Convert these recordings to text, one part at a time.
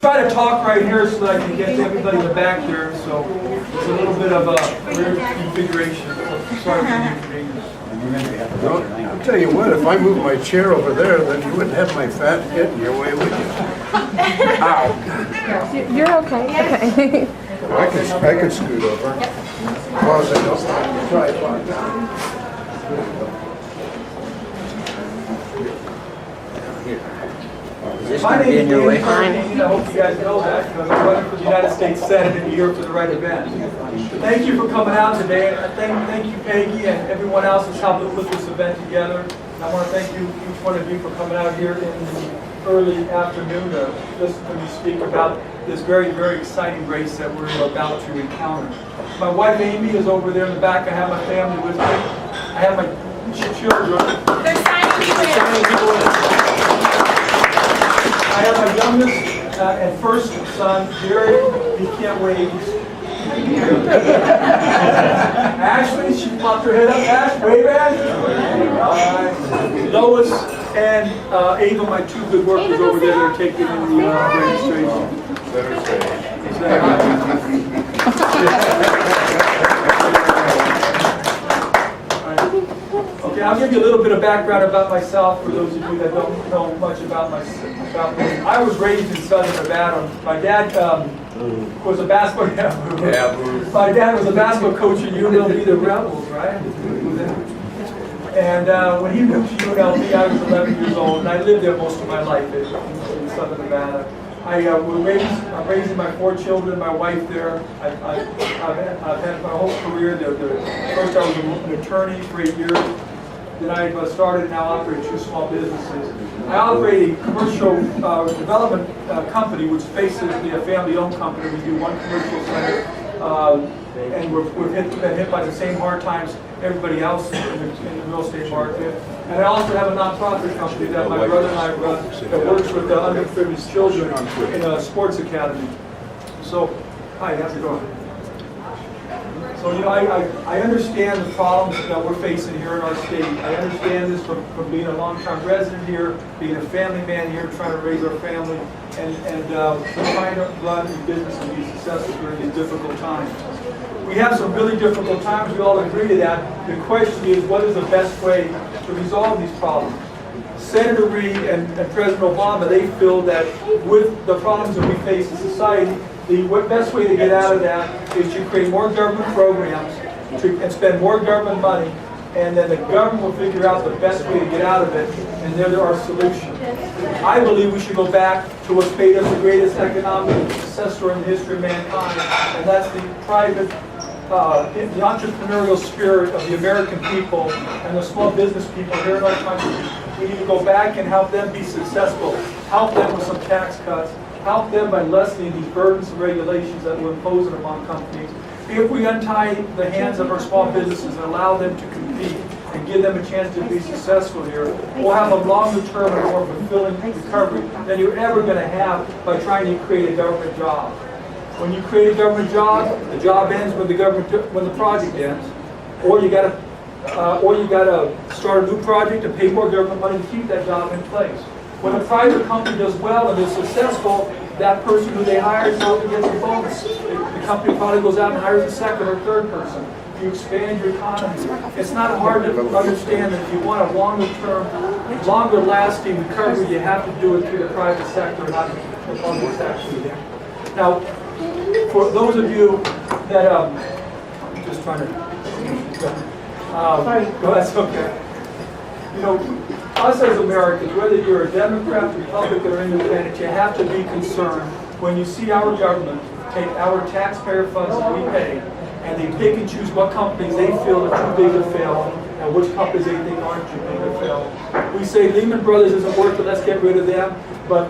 Try to talk right here so that I can get everybody in the back there. So it's a little bit of a weird configuration. Sorry for the inconvenience. Well, I'll tell you what, if I move my chair over there, then you wouldn't have my fat head in your way, would you? Ow! You're okay. Okay. I can scoot over. As long as I don't try it. My name is Dan Tarkanian. I hope you guys know that because I'm running for the United States Senate in New York for the right event. Thank you for coming out today. Thank you, Peggy, and everyone else that's helped put this event together. And I want to thank you, each one of you, for coming out here in the early afternoon to listen to me speak about this very, very exciting race that we're about to encounter. My wife Amy is over there in the back. I have my family with me. I have my children. They're signing people in. I have my youngest and first son, Jerry. He can't wait. Ashley, she popped her head up. Ash, wave, Ash. Lois and Ava, my two good workers over there, they're taking in the registration. Okay, I'll give you a little bit of background about myself for those of you that don't know much about me. I was raised in Southern Nevada. My dad was a basketball. My dad was a basketball coach at UNLV, the Rebels, right? And when he moved to UNLV, I was 11 years old, and I lived there most of my life in Southern Nevada. I'm raising my 4 children, my wife there. I've had my whole career there. First, I was an attorney for 8 years. Then I started and now operate 2 small businesses. I operate a commercial development company, which is basically a family-owned company. We do 1 commercial center, and we've been hit by the same hard times everybody else in the real estate market. And I also have a nonprofit company that my brother and I run that works with the underprivileged children in a sports academy. So, hi, how's it going? So, you know, I understand the problems that we're facing here in our state. I understand this from being a long-time resident here, being a family man here, trying to raise our family, and trying to run a business and be successful during these difficult times. We have some really difficult times. We all agree to that. The question is, what is the best way to resolve these problems? Senator Reid and President Obama, they feel that with the problems that we face in society, the best way to get out of that is to create more government programs and spend more government money, and then the government will figure out the best way to get out of it, and there are solutions. I believe we should go back to what's made us the greatest economic success story in the history of mankind, and that's the private, the entrepreneurial spirit of the American people and the small business people here in our country. We need to go back and help them be successful, help them with some tax cuts, help them by lessening these burdens and regulations that we're imposing upon companies. If we untie the hands of our small businesses and allow them to compete and give them a chance to be successful here, we'll have a longer term and more fulfilling recovery than you're ever going to have by trying to create a government job. When you create a government job, the job ends when the project ends, or you got to start a new project and pay more government money to keep that job in place. When a private company does well and is successful, that person who they hire probably gets a bonus. The company probably goes out and hires a second or third person. You expand your economy. It's not hard to understand that if you want a longer-term, longer-lasting recovery, you have to do it through the private sector, not the public sector. Now, for those of you that, I'm just trying to, that's okay. You know, us as Americans, whether you're a Democrat, Republican, or Independent, you have to be concerned when you see our government take our taxpayer funds that we pay and they pick and choose what companies they feel are too big to fail and which companies they think aren't too big to fail. We say Lehman Brothers isn't worth it, let's get rid of them, but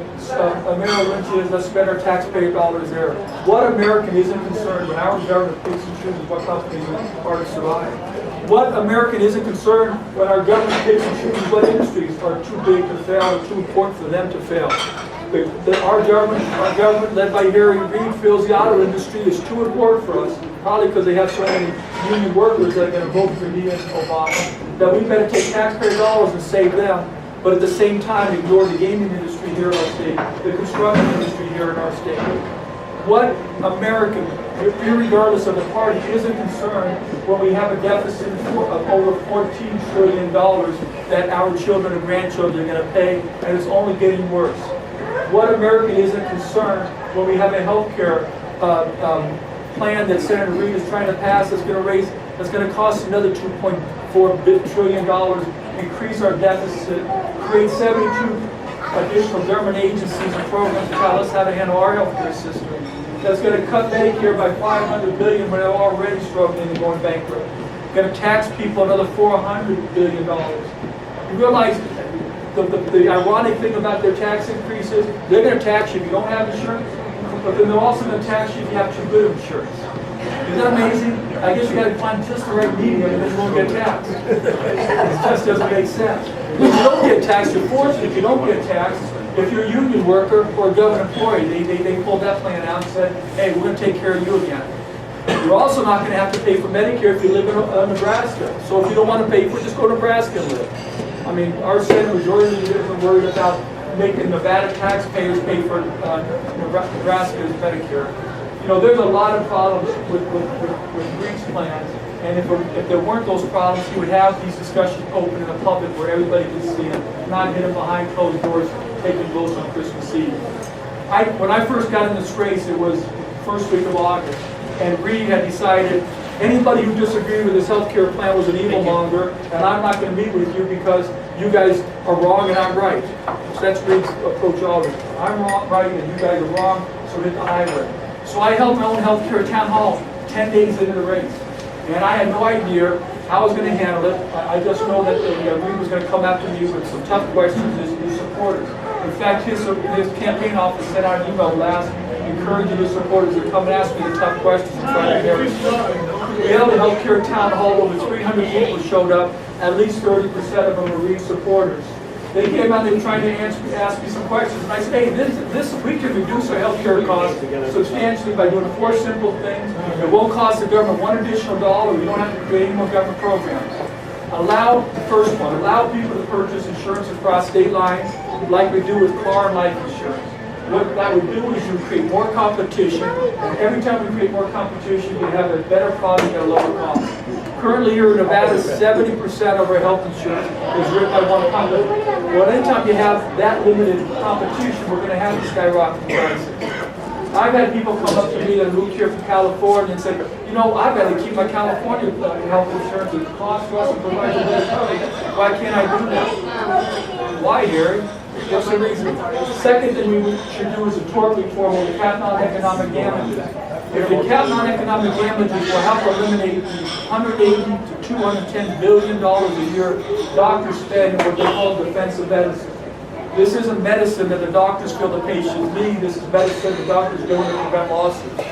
Merrill Lynch is, let's spend our taxpayer dollars there. What American isn't concerned when our government picks and chooses what companies are to survive? What American isn't concerned when our government picks and chooses what industries are too big to fail or too important for them to fail? Our government, led by Harry Reid, feels the auto industry is too important for us, probably because they have so many union workers that are going to vote for me and Obama, that we better take taxpayer dollars and save them, but at the same time ignore the gaming industry here in our state, the construction industry here in our state. What American, regardless of the party, isn't concerned when we have a deficit of over $14 trillion that our children and grandchildren are going to pay, and it's only getting worse? What American isn't concerned when we have a health care plan that Senator Reid is trying to pass that's going to cost another $2.4 trillion, increase our deficit, create 72 additional government agencies and programs to tell us how to handle our health care system, that's going to cut Medicare by $500 billion when they're already struggling and going bankrupt, going to tax people another $400 billion. You realize the ironic thing about their tax increases, they're going to tax you if you don't have insurance, but then they're also going to tax you if you have too good of insurance. Isn't that amazing? I guess you got to find just the right medium and then you won't get taxed. It just doesn't make sense. If you don't get taxed, you're fortunate if you don't get taxed. If you're a union worker or a government employee, they pulled that plan out and said, hey, we're going to take care of you again. You're also not going to have to pay for Medicare if you live in Nebraska. So if you don't want to pay for it, just go to Nebraska and live. I mean, our Senate majority isn't worried about making Nevada taxpayers pay for Nebraska's Medicare. You know, there's a lot of problems with Reid's plans, and if there weren't those problems, he would have these discussions open in the public where everybody can see them, not hit them behind closed doors, taking votes on Christmas Eve. When I first got in this race, it was first week of August, and Reid had decided anybody who disagreed with his health care plan was an evil monger, and I'm not going to meet with you because you guys are wrong and I'm right. So that's Reid's approach always. I'm wrong, right, and you guys are wrong, so hit the highway. So I held my own health care town hall 10 days into the race. And I had no idea how I was going to handle it. I just know that Reid was going to come after me with some tough questions as his supporters. In fact, his campaign office sent out an email last encouraging his supporters to come and ask me the tough questions and try to hear it. We held a health care town hall. Over 300 people showed up. At least 30% of them were Reid supporters. They came out, they were trying to ask me some questions, and I said, hey, this we can reduce our health care costs substantially by doing 4 simple things. It won't cost the government $1 additional dollar. We don't have to create any more government programs. Allow, the first one, allow people to purchase insurance across state lines like we do with car and life insurance. What that would do is you create more competition, and every time we create more competition, you have a better product at a lower cost. Currently here in Nevada, 70% of our health insurance is written by one company. Well, anytime you have that limited competition, we're going to have skyrocketing prices. I've had people come up to me that moved here from California and say, you know, I've got to keep my California health insurance. It costs less and provides a better coverage. Why can't I do that? Why, Harry? What's the reason? The second thing we should do is a tort reform where we cap non-economic damages. If we cap non-economic damages, we'll help eliminate the $180 to $210 billion a year doctors spend in what they call defensive medicine. This isn't medicine that the doctors feel the patients need. This is medicine the doctors do to prevent lawsuits.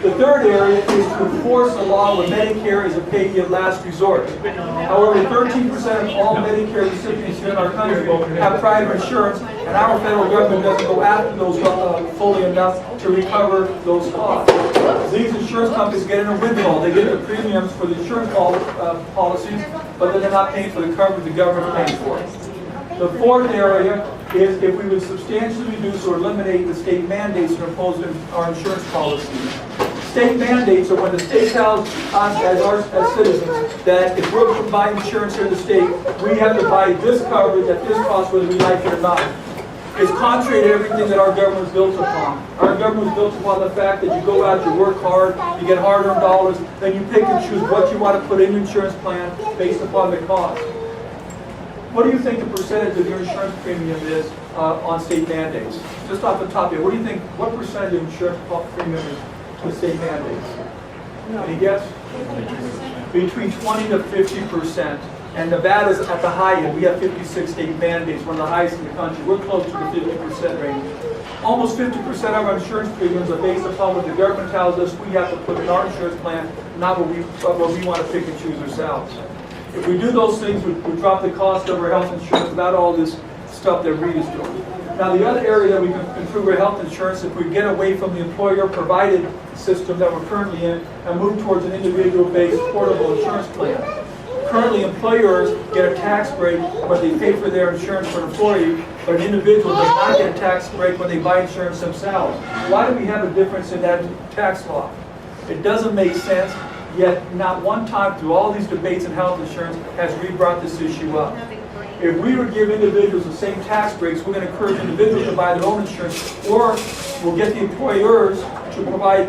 The third area is to enforce the law where Medicare is a payee of last resort. However, 13% of all Medicare recipients here in our country have private insurance, and our federal government doesn't go after those fully enough to recover those costs. These insurance companies get in a windfall. They get the premiums for the insurance policies, but then they're not paying for the coverage the government pays for. The fourth area is if we would substantially reduce or eliminate the state mandates that impose our insurance policies. State mandates are when the state tells us as citizens that if we're going to buy insurance here in the state, we have to buy this coverage at this cost whether we like it or not. It's contrary to everything that our government is built upon. Our government is built upon the fact that you go out, you work hard, you get hard-earned dollars, then you pick and choose what you want to put in your insurance plan based upon the cost. What do you think the percentage of your insurance premium is on state mandates? Just off the top here, what do you think, what percentage of insurance premium is with state mandates? Any guess? Between 20 to 50%. And Nevada's at the high end. We have 56 state mandates, one of the highest in the country. We're close to the 50% range. Almost 50% of our insurance premiums are based upon what the government tells us we have to put in our insurance plan, not what we want to pick and choose ourselves. If we do those things, we drop the cost of our health insurance without all this stuff that Reid is doing. Now, the other area that we can improve our health insurance, if we get away from the employer-provided system that we're currently in and move towards an individual-based portable insurance plan. Currently, employers get a tax break when they pay for their insurance for an employee, but an individual does not get a tax break when they buy insurance themselves. Why do we have a difference in that tax law? It doesn't make sense, yet not one time through all these debates in health insurance has we brought this issue up. If we would give individuals the same tax breaks, we're going to encourage individuals to buy their own insurance, or we'll get the employers to provide,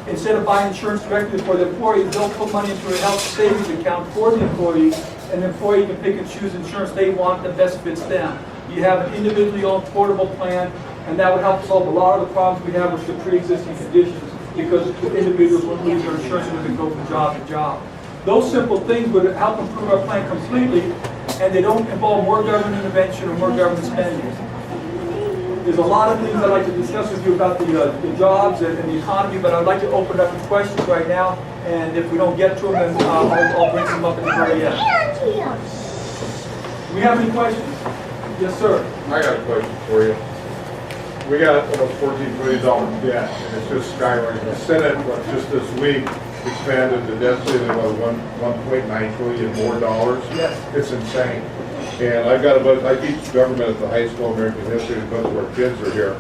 instead of buying insurance directly for the employee, they'll put money into a health savings account for the employee, and the employee can pick and choose insurance they want that best fits them. You have an individually owned portable plan, and that would help solve a lot of the problems we have with the pre-existing conditions, because individuals wouldn't lose their insurance when they go from job to job. Those simple things would help improve our plan completely, and they don't involve more government intervention or more government spending. There's a lot of things I'd like to discuss with you about the jobs and the economy, but I'd like to open up to questions right now, and if we don't get to them, then I'll bring them up in the very end. Do we have any questions? Yes, sir. I got a question for you. We got almost $14 billion debt, and it's just skyrocketing. The Senate, just this week, expanded the debt ceiling by $1.9 trillion more dollars. Yes. It's insane. And I've got a budget. I teach government at the high school American history, and both of our kids are here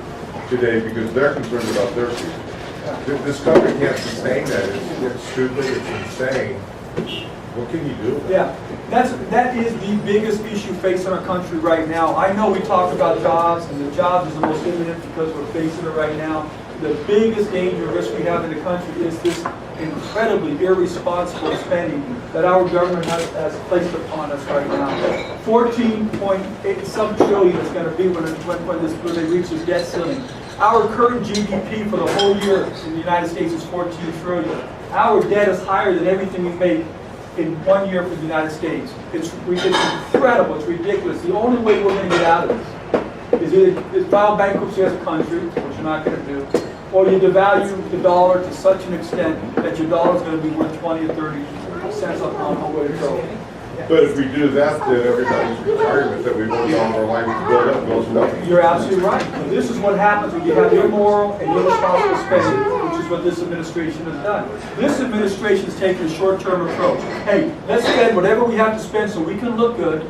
today because they're concerned about their future. This country can't sustain that. It's stupid. It's insane. What can you do? Yeah, that is the biggest issue facing our country right now. I know we talk about jobs, and the jobs is the most imminent because we're facing it right now. The biggest danger risk we have in the country is this incredibly irresponsible spending that our government has placed upon us right now. 14.8 trillion is going to be when they reach this debt ceiling. Our current GDP for the whole year in the United States is 14 trillion. Our debt is higher than everything we make in 1 year for the United States. It's incredible. It's ridiculous. The only way we're going to get out of this is either file bankruptcy as a country, which you're not going to do, or you devalue the dollar to such an extent that your dollar is going to be worth 20 or 30 cents on where to go. But if we do that, then everybody's retirement that we've worked all our life to build up goes nothing. You're absolutely right. So this is what happens when you have immoral and irresponsible spending, which is what this administration has done. This administration has taken a short-term approach. Hey, let's spend whatever we have to spend so we can look good,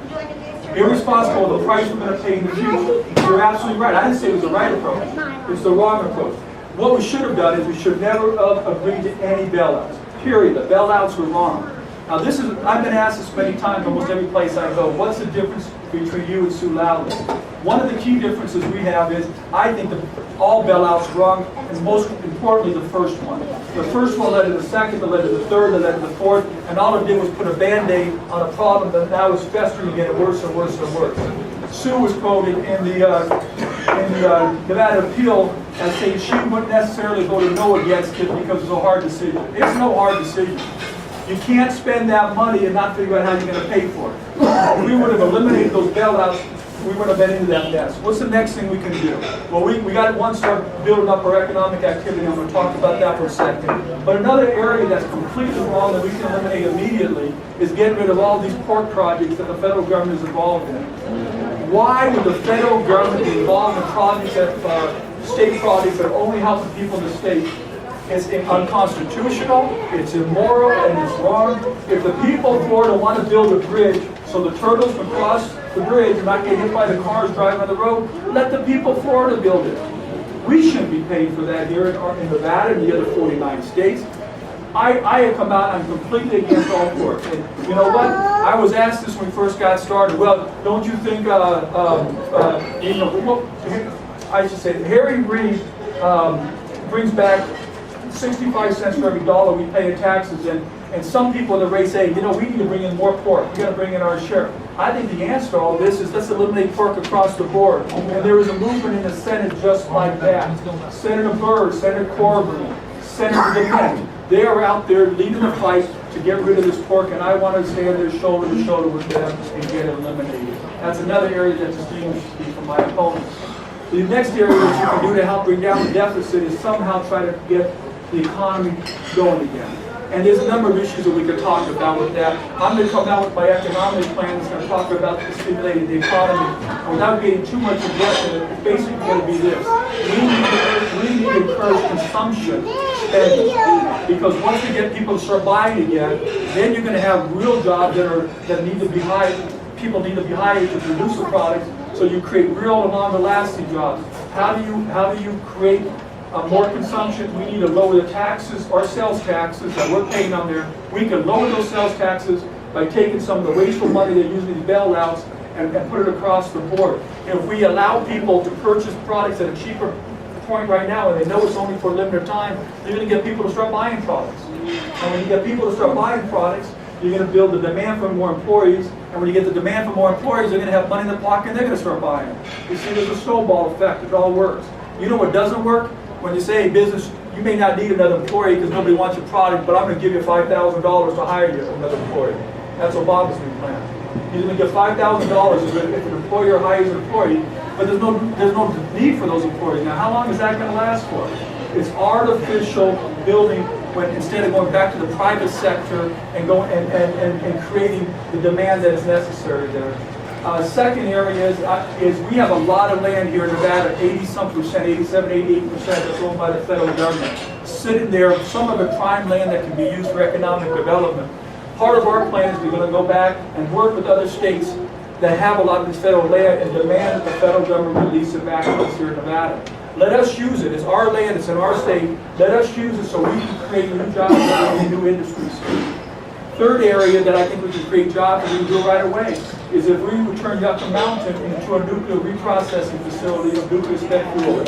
irresponsible of the price we're going to pay in the future. You're absolutely right. I didn't say it was the right approach. It's the wrong approach. What we should have done is we should never have agreed to any bailouts. Period. The bailouts were wrong. Now I've been asked this many times, almost every place I go, what's the difference between you and Sue Lowley? One of the key differences we have is, I think that all bailouts are wrong, and most importantly, the first one. The first one led to the second, that led to the third, that led to the fourth, and all it did was put a Band-Aid on a problem that now is festering and getting worse and worse and worse. Sue was quoted in the Nevada appeal as saying she wouldn't necessarily vote no against it because it's a hard decision. It's no hard decision. You can't spend that money and not figure out how you're going to pay for it. If we would have eliminated those bailouts, we would have been into that mess. What's the next thing we can do? Well, we got to once start building up our economic activity. I'm going to talk about that for a second. But another area that's completely wrong that we can eliminate immediately is getting rid of all these pork projects that the federal government is involved in. Why would the federal government be involved in projects that state projects that are only helping people in the state? It's unconstitutional, it's immoral, and it's wrong. If the people of Florida want to build a bridge so the turtles can cross the bridge and not get hit by the cars driving on the road, let the people of Florida build it. We shouldn't be paying for that here in Nevada and the other 49 states. I have come out, I'm completely against all pork. And you know what? I was asked this when we first got started. Well, don't you think, I should say, Harry Reid brings back 65 cents for every dollar we pay in taxes, and some people in the race say, we need to bring in more pork. We got to bring in our share. I think the answer to all this is let's eliminate pork across the board. And there is a movement in the Senate just like that. Senator Burr, Senator Corbin, Senator DeMint, they are out there leading the fight to get rid of this pork, and I want to stand there shoulder to shoulder with them and get it eliminated. That's another area that distinguishes me from my opponents. The next area that you can do to help bring down the deficit is somehow try to get the economy going again. And there's a number of issues that we could talk about with that. I'm going to come out with my economic plan that's going to talk about stimulating the economy. And without getting too much into it, it's basically going to be this. We need to encourage consumption spending. Because once we get people to start buying again, then you're going to have real jobs that need to be hired. People need to be hired to produce the products. So you create real and longer-lasting jobs. How do you create more consumption? We need to lower the taxes, our sales taxes that we're paying on there. We can lower those sales taxes by taking some of the wasteful money they use in these bailouts and put it across the board. And if we allow people to purchase products at a cheaper point right now, and they know it's only for a limited time, you're going to get people to start buying products. And when you get people to start buying products, you're going to build the demand for more employees. And when you get the demand for more employees, they're going to have money in their pocket and they're going to start buying them. You see, there's a snowball effect. It all works. You know what doesn't work? When you say, hey, business, you may not need another employee because nobody wants your product, but I'm going to give you $5,000 to hire you another employee. That's Obama's new plan. He's going to give $5,000 if an employer hires an employee, but there's no need for those employees. Now, how long is that going to last for? It's artificial building when instead of going back to the private sector and going and creating the demand that is necessary there. Second area is we have a lot of land here in Nevada, 80-some%, 87, 88% that's owned by the federal government, sitting there, some of it prime land that can be used for economic development. Part of our plan is we're going to go back and work with other states that have a lot of this federal land and demand that the federal government release it back to us here in Nevada. Let us use it. It's our land. It's in our state. Let us use it so we can create new jobs and new industries. Third area that I think we can create jobs and we can do it right away is if we would turn Yucca Mountain into a nuclear reprocessing facility of nuclear spent fuel.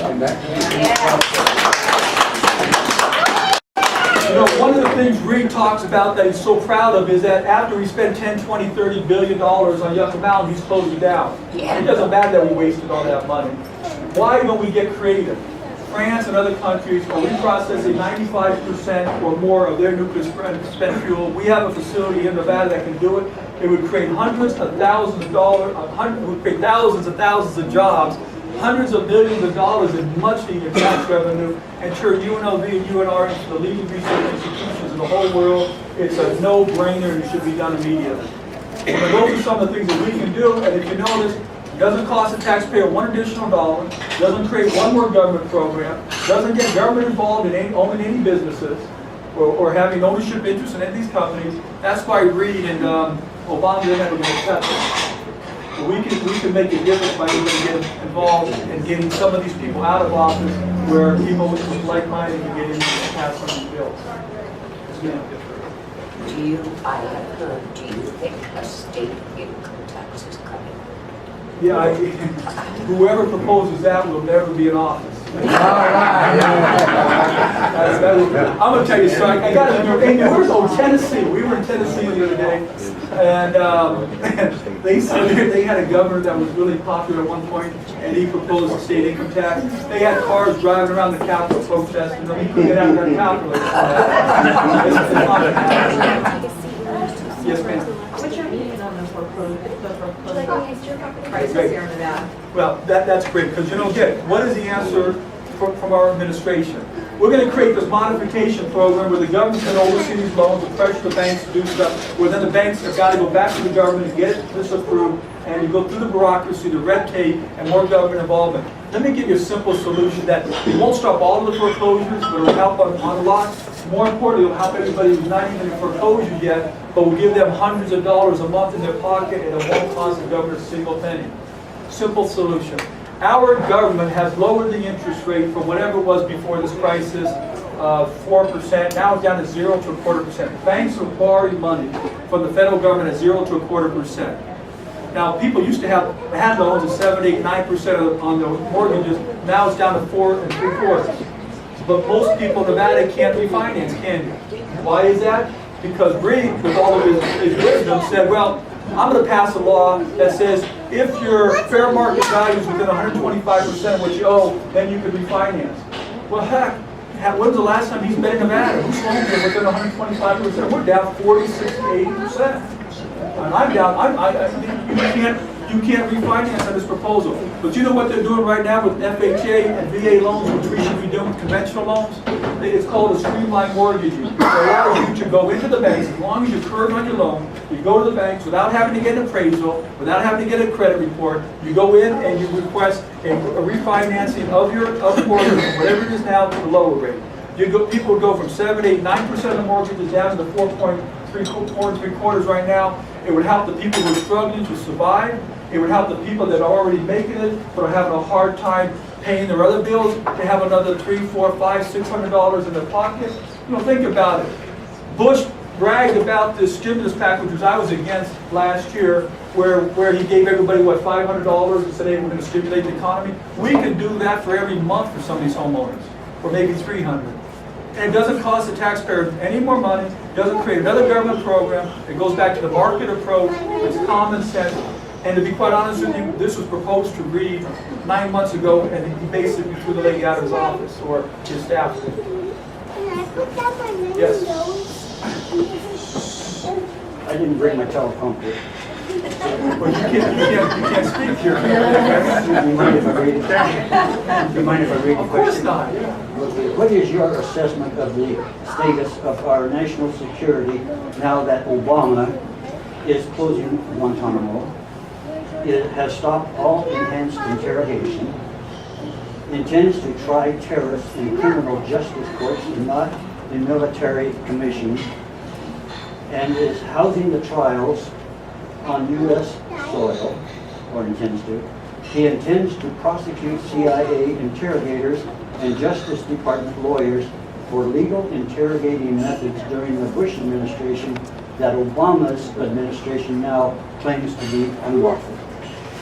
You know, one of the things Reed talks about that he's so proud of is that after we spend 10, 20, 30 billion dollars on Yucca Mountain, he's closing down. It doesn't matter that we wasted all that money. Why don't we get creative? France and other countries are reprocessing 95% or more of their nuclear spent fuel. We have a facility in Nevada that can do it. It would create hundreds of thousands of dollars, it would create thousands and thousands of jobs, hundreds of millions of dollars in much needed tax revenue, and turn UNLV and UNR into the leading research institutions in the whole world. It's a no-brainer and it should be done immediately. And those are some of the things that we can do, and if you notice, it doesn't cost the taxpayer one additional dollar, doesn't create one more government program, doesn't get government involved in owning any businesses, or having ownership interest in any of these companies. That's why Reed and Obama didn't have to get accepted. We can make a difference by getting involved in getting some of these people out of office where people with like-minded can get in and pass some of these bills. I have heard, do you think a state income tax is coming? Yeah, whoever proposes that will never be in office. I'm going to tell you, so I got to remember, Amy, where's Tennessee? We were in Tennessee the other day, and they said they had a governor that was really popular at one point, and he proposed a state income tax. They had cars driving around the Capitol protesting, and he couldn't get out of that Capitol. Yes, ma'am. What's your opinion on the foreclosure crisis here in Nevada? Well, that's great, because you know, again, what is the answer from our administration? We're going to create this modification program where the government can oversee these loans and pressure the banks to do stuff, where then the banks have got to go back to the government and get this approved, and you go through the bureaucracy, the red tape, and more government involvement. Let me give you a simple solution that it won't stop all of the foreclosures, but it will help on a lot. More importantly, it will help everybody who's not even in foreclosure yet, but will give them hundreds of dollars a month in their pocket, and it won't cost the government a single penny. Simple solution. Our government has lowered the interest rate from whatever it was before this crisis, 4%. Now it's down to 0 to 1/4%. Banks are borrowing money from the federal government at 0 to 1/4%. Now, people used to had loans at 7, 8, 9% on their mortgages. Now it's down to 4 3/4. But most people in Nevada can't refinance, can you? Why is that? Because Reed, with all of his wisdom, said, well, I'm going to pass a law that says if your fair market value is within 125% of what you owe, then you can refinance. Well, heck, when's the last time he's been in Nevada? Whose loans are within 125%? We're down 40, 60, 80%. And I'm down. You can't refinance on this proposal. But you know what they're doing right now with FHA and VA loans, which we should be doing with conventional loans? It's called a streamlined mortgaging. It allows you to go into the banks, as long as you're current on your loan, you go to the banks without having to get an appraisal, without having to get a credit report. You go in and you request a refinancing of your mortgage, whatever it is now, to the lower rate. People would go from 7, 8, 9% of the mortgages down to the 4.3 right now. It would help the people who are struggling to survive. It would help the people that are already making it, but are having a hard time paying their other bills, to have another $300, $400, $500, $600 in their pocket. Think about it. Bush bragged about this stimulus package, which I was against last year, where he gave everybody, what, $500 and said, hey, we're going to stimulate the economy. We could do that for every month for some of these homeowners, or maybe $300. And it doesn't cost the taxpayer any more money, doesn't create another government program. It goes back to the market approach. It's common sense. And to be quite honest with you, this was proposed to Reed 9 months ago, and he basically threw the lady out of his office, or his staff. Yes. I didn't bring my teleprompter. Well, you can't speak here. Do you mind if I read it? Do you mind if I read the Of course question? not, yeah. What is your assessment of the status of our national security now that Obama is closing Guantanamo? It has stopped all enhanced interrogation, intends to try terrorists in criminal justice courts and not in military commissions, and is housing the trials on U.S. soil, or intends to. He intends to prosecute CIA interrogators and Justice Department lawyers for legal interrogating methods during the Bush administration that Obama's administration now claims to be unlawful.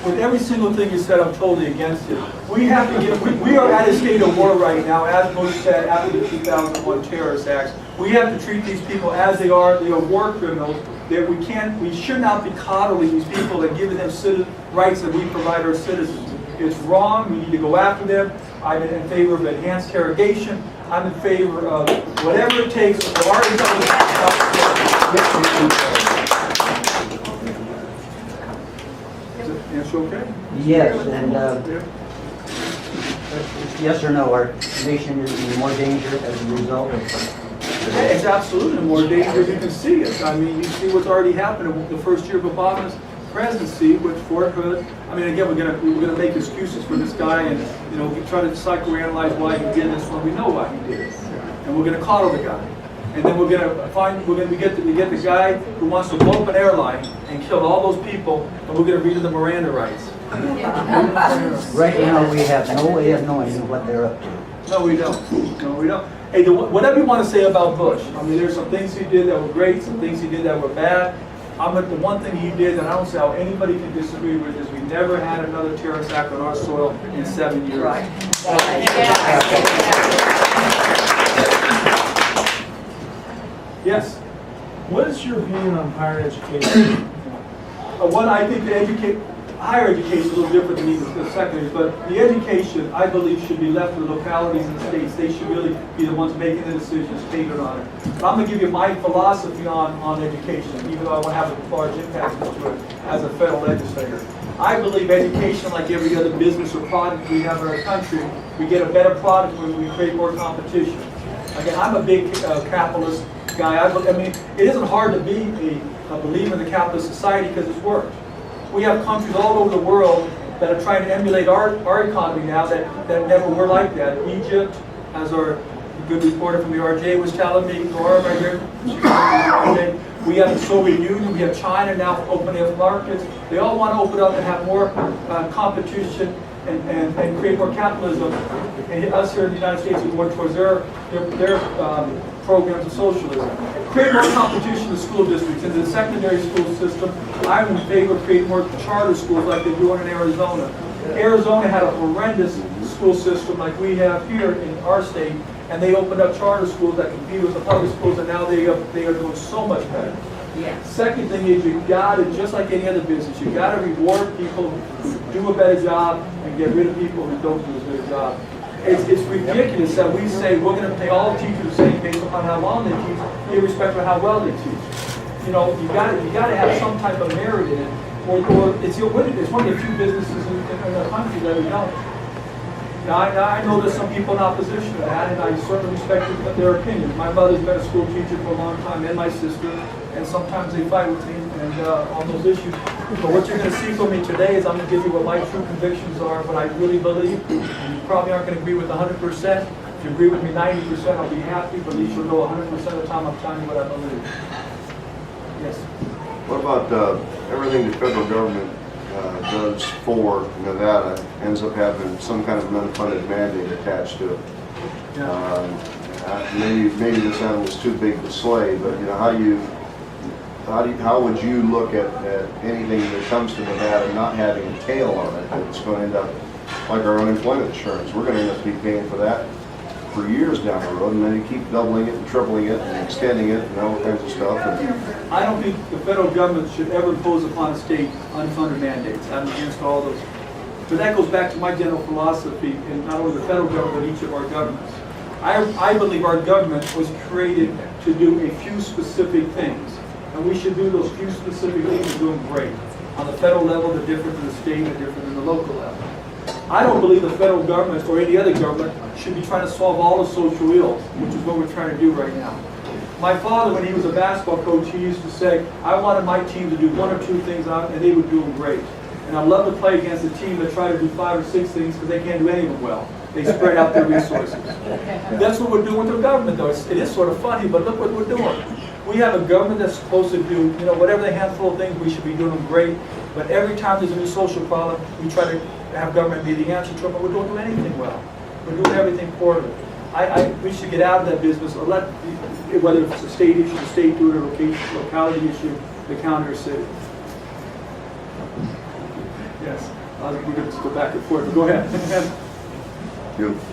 With every single thing you said, I'm totally against it. We have to get, we are at a state of war right now, as Bush said after the 2001 terrorist acts. We have to treat these people as they are war criminals. That we should not be coddling these people and giving them rights that we provide our citizens. It's wrong, we need to go after them. I'm in favor of enhanced interrogation. I'm in favor of whatever it takes for our intelligence. Answer okay? Yes, and yes or no, our nation is in more danger as a result of... It's absolutely more dangerous. You can see it. I mean, you see what's already happened in the first year of Obama's presidency with Fort Hood. I mean, again, we're gonna make excuses for this guy, and we try to psychoanalyze why he did this when we know why he did it, and we're gonna coddle the guy, and then we're gonna get the guy who wants to blow up an airline and kill all those people, and we're gonna read him the Miranda rights. Right now, we have no way of knowing what they're up to. No, we don't. No, we don't. Hey, whatever you want to say about Bush, I mean, there's some things he did that were great, some things he did that were bad. The one thing he did that I don't see how anybody can disagree with is we never had another terrorist act on our soil in 7 years. Right. Yes. What is your opinion on higher education? What I think higher education is a little different than even the secondary, but the education, I believe, should be left to the localities and the states. They should really be the ones making the decisions, catered on it. But I'm going to give you my philosophy on education, even though I want to have a large impact into it as a federal legislator. I believe education, like every other business or product we have in our country, we get a better product when we create more competition. Again, I'm a big capitalist guy. I mean, it isn't hard to be a believer in the capitalist society because it's worked. We have countries all over the world that are trying to emulate our economy now that never were like that. Egypt, as our good reporter from the RJ was telling me, Laura right here, we have the Soviet Union, we have China now opening up markets. They all want to open up and have more competition and create more capitalism. And us here in the United States are going towards their programs of socialism. Create more competition in school districts. In the secondary school system, I'm in favor of creating more charter schools like they're doing in Arizona. Arizona had a horrendous school system like we have here in our state, and they opened up charter schools that compete with the public schools, and now they are doing so much better. Yeah. Second thing is you gotta, just like any other business, you gotta reward people who do a better job and get rid of people who don't do as good a job. It's ridiculous that we say we're going to pay all teachers the same based upon how long they teach, irrespective of how well they teach. You got to have some type of merit in it, or it's one of the few businesses in the country that we don't. Now I know there's some people in opposition to that, and I certainly respect their opinions. My mother's been a school teacher for a long time, and my sister, and sometimes they fight with me and on those issues. But what you're going to see from me today is I'm going to give you what my true convictions are, what I really believe. And you probably aren't going to agree with 100%. If you agree with me 90%, I'll be happy, but at least you'll know 100% of the time I'm telling you what I believe. Yes. What about everything the federal government does for Nevada ends up having some kind of an unfunded mandate attached to it. Maybe this animal's too big to slay, but you know, how would you look at anything that comes to Nevada not having a tail on it? It's going to end up like our unemployment insurance. We're going to end up paying for that for years down the road, and then you keep doubling it and tripling it and extending it and all kinds of stuff. I don't think the federal government should ever impose upon a state unfunded mandates. I'm against all those. But that goes back to my general philosophy in not only the federal government, but each of our governments. I believe our government was created to do a few specific things, and we should do those few specific things and do them great. On the federal level, they're different than the state, they're different than the local level. I don't believe the federal government or any other government should be trying to solve all the social ills, which is what we're trying to do right now. My father, when he was a basketball coach, he used to say, I wanted my team to do one or two things and they would do them great. And I love to play against a team that try to do 5 or 6 things because they can't do any of them well. They spread out their resources. That's what we're doing with the government, though. It is sort of funny, but look what we're doing. We have a government that's supposed to do, you know, whatever the handful of things, we should be doing them great. But every time there's a new social problem, we try to have government be the answer to it, but we don't do anything well. We're doing everything poorly. We should get out of that business, or let, whether it's a state issue, the state do it, or locality issue, the county or city. Yes, we're going to go back and forth, but go ahead.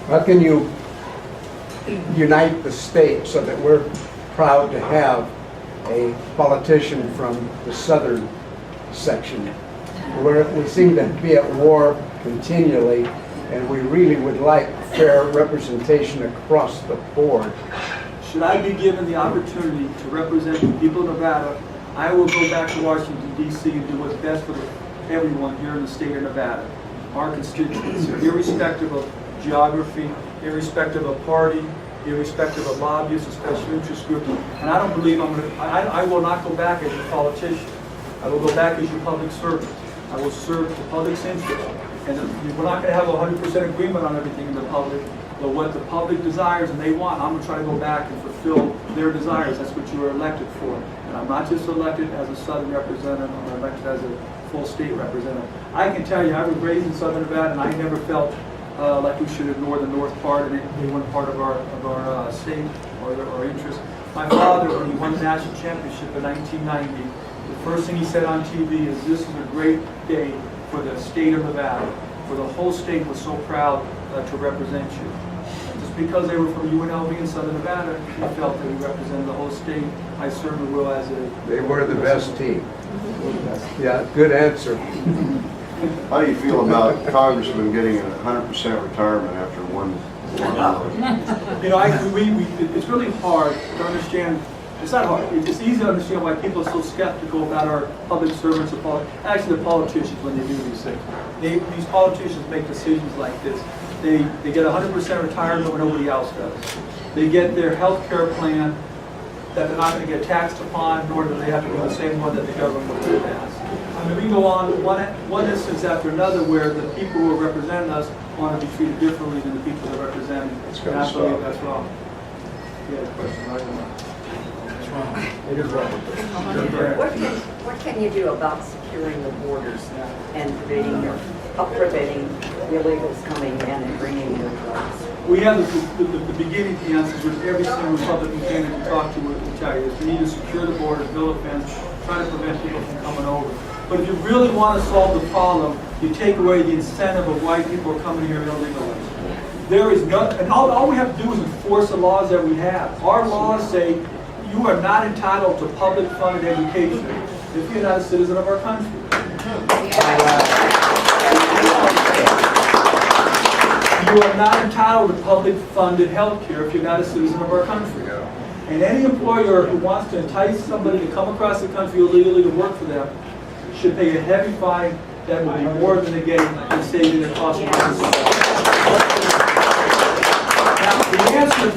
How can you unite the state so that we're proud to have a politician from the southern section, where we seem to be at war continually, and we really would like fair representation across the board? Should I be given the opportunity to represent the people of Nevada, I will go back to Washington, D.C. and do what's best for everyone here in the state of Nevada, our constituents, irrespective of geography, irrespective of party, irrespective of lobbyists, or special interest groups. And I don't believe I will not go back as a politician. I will go back as your public servant. I will serve the public's interest. And we're not going to have 100% agreement on everything in the public, but what the public desires and they want, I'm going to try to go back and fulfill their desires. That's what you were elected for. And I'm not just elected as a southern representative, I'm elected as a full state representative. I can tell you, I was raised in southern Nevada, and I never felt like we should ignore the north part and any one part of our state or our interest. My father, when he won the national championship in 1990, the first thing he said on TV is, "This is a great day for the state of Nevada." For the whole state was so proud to represent you. And just because they were from UNLV in southern Nevada, he felt that we represented the whole state. I certainly will as a... They were the best team. Yeah, good answer. How do you feel about Congressman getting a 100% retirement after one? You know, it's really hard to understand. It's not hard. It's easy to understand why people are so skeptical about our public servants, actually the politicians, when they do these things. These politicians make decisions like this. They get 100% retirement when nobody else does. They get their health care plan that they're not going to get taxed upon, nor do they have to do the same one that the government would pass. I mean, we go on one instance after another where the people who are representing us want to be treated differently than the people that represent them. And I believe that's wrong. Yeah, question. It's wrong. It is wrong. What can you do about securing the borders and preventing illegals coming in and bringing their drugs? We have the beginning to the answers, which every single Republican candidate you talk to will tell you, is we need to secure the borders, build a fence, try to prevent people from coming over. But if you really want to solve the problem, you take away the incentive of why people are coming here illegally. There is no, and all we have to do is enforce the laws that we have. Our laws say you are not entitled to public funded education if you're not a citizen of our country. You are not entitled to public funded health care if you're not a citizen of our country. And any employer who wants to entice somebody to come across the country illegally to work for them should pay a heavy fine that will be more than they're getting in saving the cost of business. Now, the answer,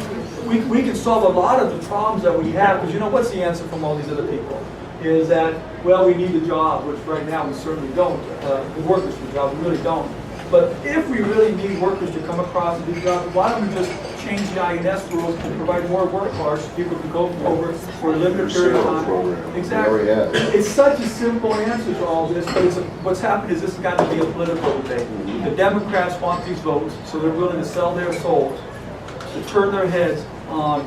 we can solve a lot of the problems that we have, because you know what's the answer from all these other people? Is that, well, we need a job, which right now we certainly don't. The workers for jobs, we really don't. But if we really need workers to come across and do jobs, why don't we just change the INS rules to provide more work hours, people can go over for a limited period of time. Program. Exactly. We already have it. It's such a simple answer to all this, but what's happened is this has got to be a political debate. The Democrats want these votes, so they're willing to sell their souls, to turn their heads on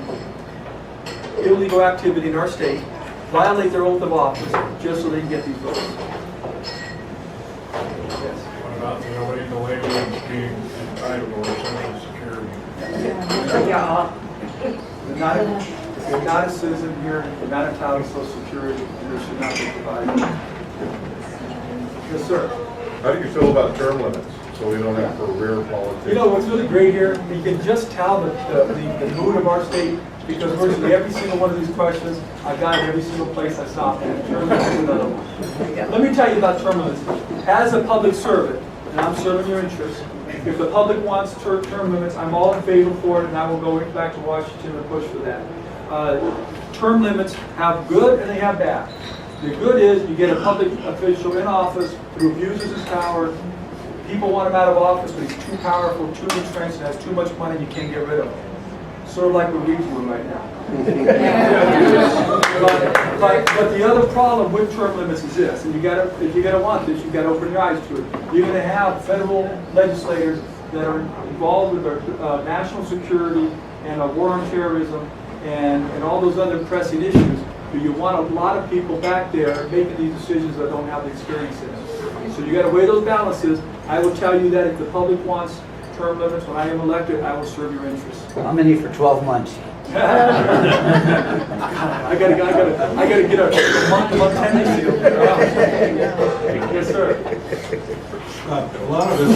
illegal activity in our state, violate their oath of office, just so they can get these votes. Yes. What about the illegal aliens being entitled to Social Security? Yeah. If you're not a citizen here, you're not entitled to Social Security, and they should not be provided. Yes, sir. How do you feel about term limits, so we don't have career politics? You know, what's really great here, you can just tell the mood of our state, because virtually every single one of these questions, I've got it every single place I stop at. Term limits is another one. Let me tell you about term limits. As a public servant, and I'm serving your interests, if the public wants term limits, I'm all in favor for it, and I will go back to Washington and push for that. Term limits have good and they have bad. The good is you get a public official in office who abuses his power. People want him out of office, but he's too powerful, too entrenched, and has too much money, you can't get rid of him. Sort of like what we're doing right now. But the other problem with term limits is this, and if you're gonna want this, you've got to open your eyes to it. You're gonna have federal legislators that are involved with our national security and our war on terrorism and all those other pressing issues. But you want a lot of people back there making these decisions that don't have the experience in it. So you got to weigh those balances. I will tell you that if the public wants term limits, when I am elected, I will serve your interests. How many for 12 months? I gotta get a month tendency over there. Yes, sir. A lot of us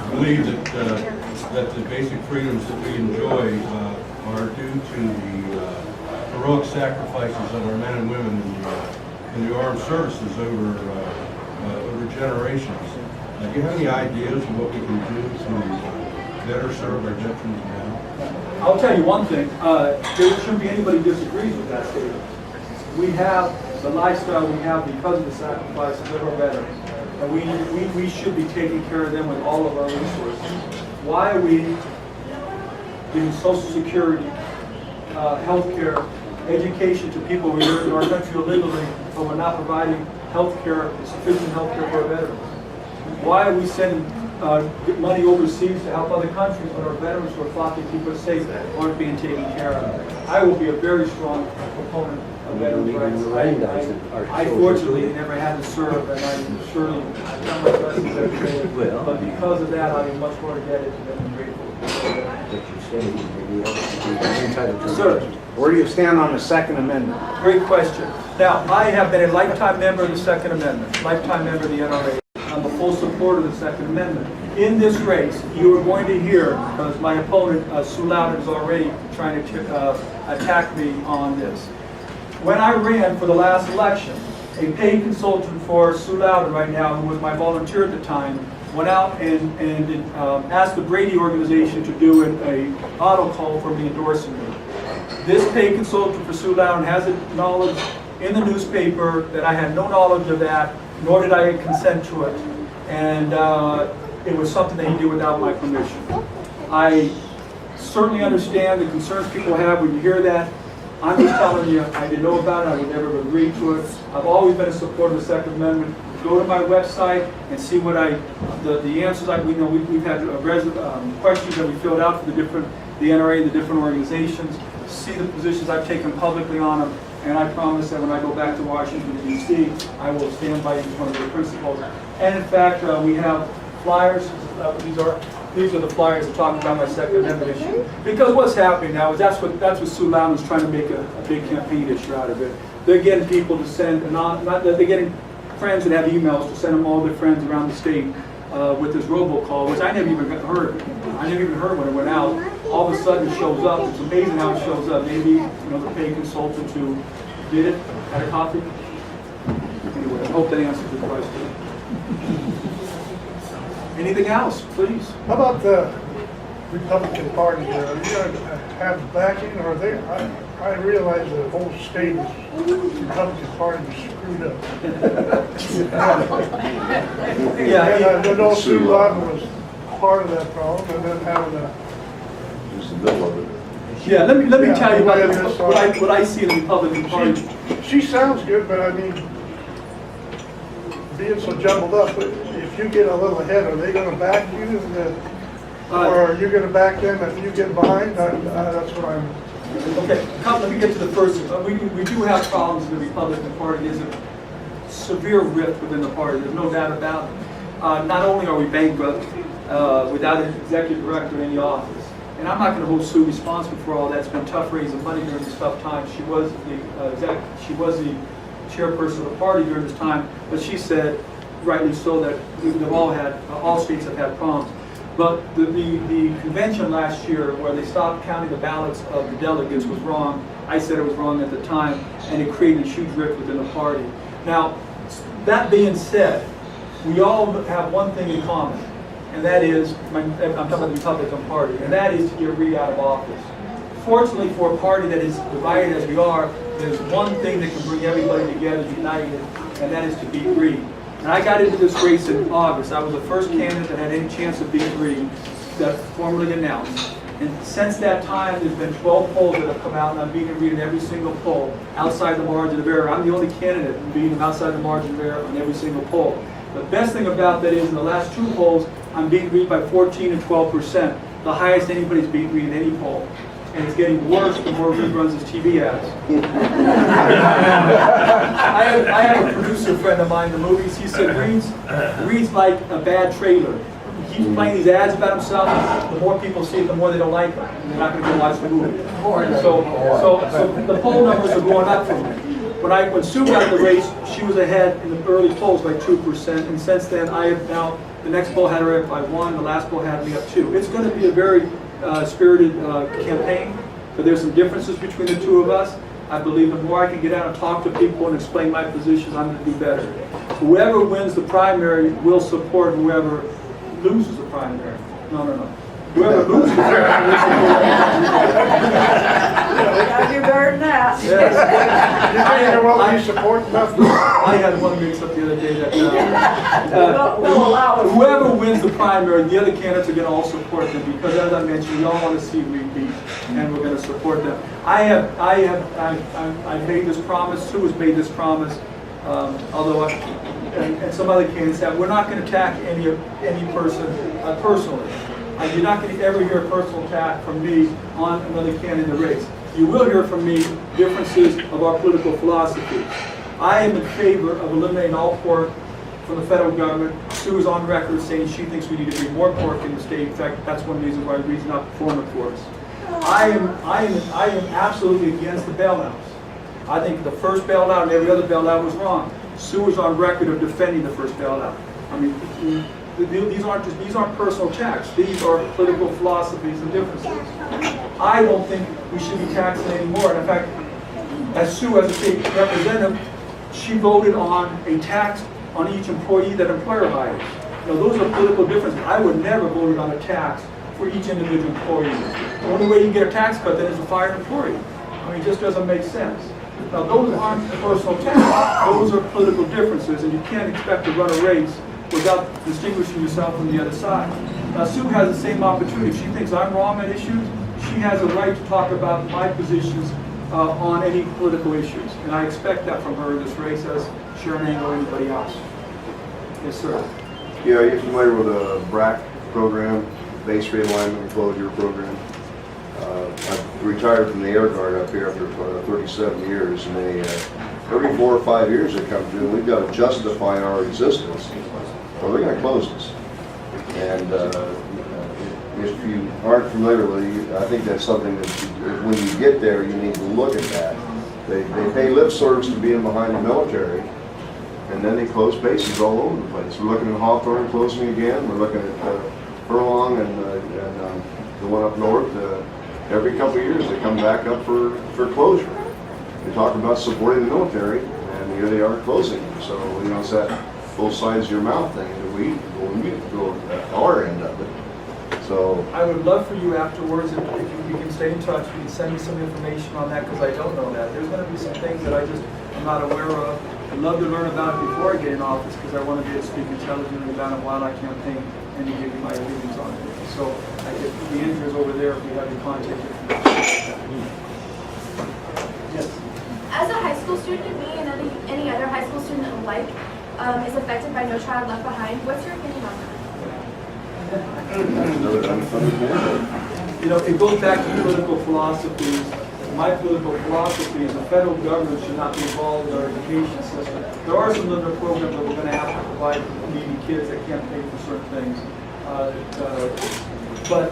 believe that the basic freedoms that we enjoy are due to the heroic sacrifices of our men and women in the armed services over generations. Do you have any ideas of what we can do to better serve our veterans now? I'll tell you one thing. There shouldn't be anybody who disagrees with that statement. We have the lifestyle we have because of the sacrifices of our veterans. And we should be taking care of them with all of our resources. Why are we giving Social Security, health care, education to people who are in our country illegally, but we're not providing health care, sufficient health care for our veterans? Why are we sending money overseas to help other countries when our veterans who are fought to keep us safe aren't being taken care of? I will be a very strong proponent of veterans' rights. I fortunately never had to serve, and I'm surely I've done my best every day. But because of that, I'm much more indebted to them and grateful. Sir, where do you stand on the Second Amendment? Great question. Now, I have been a lifetime member of the Second Amendment, lifetime member of the NRA. I'm a full supporter of the Second Amendment. In this race, you are going to hear, because my opponent, Sue Loudon, is already trying to attack me on this. When I ran for the last election, a paid consultant for Sue Loudon right now, who was my volunteer at the time, went out and asked the Brady organization to do an auto call for me endorsing me. This paid consultant for Sue Loudon has acknowledged in the newspaper that I had no knowledge of that, nor did I consent to it. And it was something that he did without my permission. I certainly understand the concerns people have when you hear that. I'm just telling you, I didn't know about it, I would never have agreed to it. I've always been a supporter of the Second Amendment. Go to my website and see what the answers we've had questions that we filled out for the NRA, the different organizations, see the positions I've taken publicly on them, and I promise that when I go back to Washington, D.C., I will stand by each one of the principles. And in fact, we have flyers. These are the flyers that talk about my Second Amendment issue. Because what's happening now is that's what Sue Loudon is trying to make a big campaign issue out of it. They're getting people to send, they're getting friends that have emails to send them all their friends around the state with this robocall, which I never even heard. I never even heard when it went out. All of a sudden it shows up. It's amazing how it shows up. Maybe the paid consultant who did it had a copy. Anyway, I hope that answers your question. Anything else, please? How about the Republican Party there? Are you going to have backing, or they? I realize the whole state is Republican Party is screwed up. Yeah, and I know Sue Loudon was part of that problem, and then having middle of it. Yeah, let me Yeah, tell you I mean, that's what I see in the Republican Party. She sounds good, but I mean, being so jumbled up, if you get a little ahead, are they gonna back you? Or are you gonna back them if you get behind? That's what I'm... Okay, let me get to the first. We do have problems in the Republican Party. There's a severe rift within the party. There's no doubt about it. Not only are we bankrupt without an executive director in the office, and I'm not going to hold Sue responsible for all that. It's been tough raising money during this tough time. She was the chairperson of the party during this time, but she said, rightly so, that all states have had problems. But the convention last year, where they stopped counting the ballots of the delegates, was wrong. I said it was wrong at the time, and it created a huge rift within the party. Now, that being said, we all have one thing in common, and that is, I'm talking about the Republican Party, and that is to get Reid out of office. Fortunately, for a party that is divided as we are, there's one thing that can bring everybody together united, and that is to beat Reid. And I got into this race in August. I was the first candidate that had any chance of beating Reid that formally announced. And since that time, there's been 12 polls that have come out, and I'm beating Reid in every single poll outside the margin of error. I'm the only candidate beating him outside the margin of error on every single poll. The best thing about that is in the last 2 polls, I'm beating Reid by 14 and 12%, the highest anybody's beaten Reid in any poll. And it's getting worse the more Reid runs his TV ads. I have a producer friend of mine in the movies. He said Reid's like a bad trailer. He keeps playing these ads about himself. The more people see it, the more they don't like him. And they're not going to go watch the movie. So the poll numbers are going up for me. When Sue got in the race, she was ahead in the early polls by 2%. And since then, the next poll had her up by 1. The last poll had me up 2. It's going to be a very spirited campaign, but there's some differences between the two of us. I believe the more I can get out and talk to people and explain my positions, I'm going to do better. Whoever wins the primary will support whoever loses the primary. No. Whoever loses the primary will support. We gotta do better than that. Yes. You support enough? I had one mix up the other day that We'll allow it. whoever wins the primary, the other candidates are going to all support them because, as I mentioned, we all want to see Reid beat, and we're going to support them. I made this promise. Sue has made this promise. Although and some other candidates have, we're not going to attack any person personally. You're not going to ever hear a personal attack from me on another candidate in the race. You will hear from me differences of our political philosophy. I am in favor of eliminating all pork from the federal government. Sue is on record saying she thinks we need to bring more pork in the state. In fact, that's one reason why Reid's not performing for us. I am absolutely against the bailouts. I think the first bailout and every other bailout was wrong. Sue is on record of defending the first bailout. I mean, these aren't personal attacks. These are political philosophies and differences. I don't think we should be taxing anymore. And in fact, as Sue, as a state representative, she voted on a tax on each employee that employer hires. Those are political differences. I would never vote on a tax for each individual employee. The only way you can get a tax cut then is to fire an employee. I mean, it just doesn't make sense. Now, those aren't personal attacks. Those are political differences, and you can't expect to run a race without distinguishing yourself from the other side. Now, Sue has the same opportunity. If she thinks I'm wrong on issues, she has a right to talk about my positions on any political issues. And I expect that from her in this race, as Sharon Angle or anybody else. Yes, sir. Yeah, are you familiar with the BRAC program, base realignment and closure program? I retired from the Air Guard up here after 37 years, and every 4 or 5 years they come through, and we've got to justify our existence, or they're going to close us. And if you aren't familiar with it, I think that's something that when you get there, you need to look at that. They pay lip service to being behind the military, and then they close bases all over the place. We're looking at Hawthorne closing again. We're looking at Furlong and the one up north. Every couple of years they come back up for closure. They talk about supporting the military, and here they are closing. So it's that both sides of your mouth thing that we go at our end of it. So So, I would love for you afterwards, if you can stay in touch, you can send me some information on that, because I don't know that. There's gonna be some things that I just am not aware of. I'd love to learn about it before I get in office, because I want to be able to speak intelligently about it while I campaign and to give you my opinions on it. So I get the answers over there if we have your contact information. Yes. As a high school student, me and any other high school student alike is affected by No Child Left Behind. What's your opinion on that? You know, it goes back to political philosophies. My political philosophy is the federal government should not be involved in our education system. There are some other programs that we're going to have to provide for needy kids that can't pay for certain things. But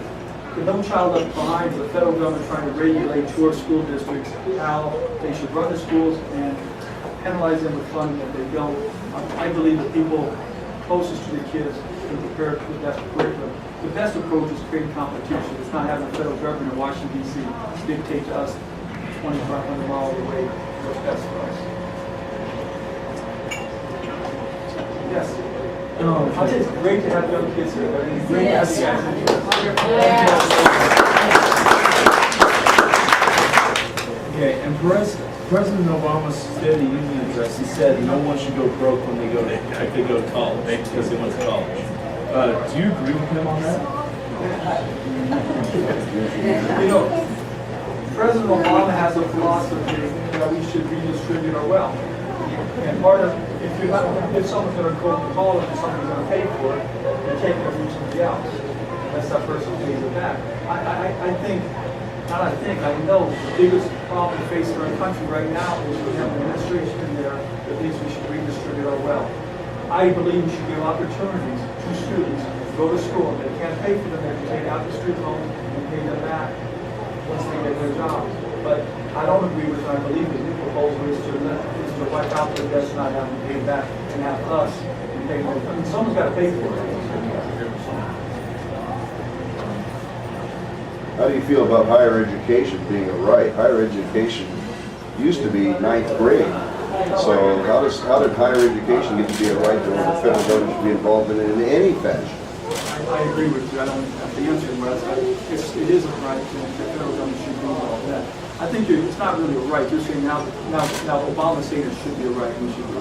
the No Child Left Behind is the federal government trying to regulate tour school districts, how they should run the schools and penalize them with funding if they don't. I believe the people closest to the kids can prepare for the best curriculum. The best approach is creating competition. It's not having the federal government in Washington, D.C. dictate to us 2,500 miles away what's best for us. Yes. I think it's great to have young kids here. It's great to have you guys here. Okay, and President Obama's State of the Union address, he said no one should go broke when they go to college, because they went to college. Do you agree with him on that? You know, President Obama has a philosophy that we should redistribute our wealth. And part of, if someone's going to go to college and someone's going to pay for it, they're taking it from somebody else. Unless that person pays it back. I know the biggest problem facing our country right now is we have an administration in there that thinks we should redistribute our wealth. I believe we should give opportunities to students to go to school. If they can't pay for them, they can take out the student loans and pay them back once they get their jobs. But I don't agree with it. I believe the new proposal is to wipe out the debts, not have them pay back, and have us pay more. I mean, someone's got to pay for it. how do you feel about higher education being a right? Higher education used to be 9th grade. So how did higher education get to be a right to where the federal government should be involved in it in any fashion? I agree with you. I don't have the answer, but it is a right, and the federal government should be involved in that. I think it's not really a right. You're saying now Obama's saying it should be a right. We should be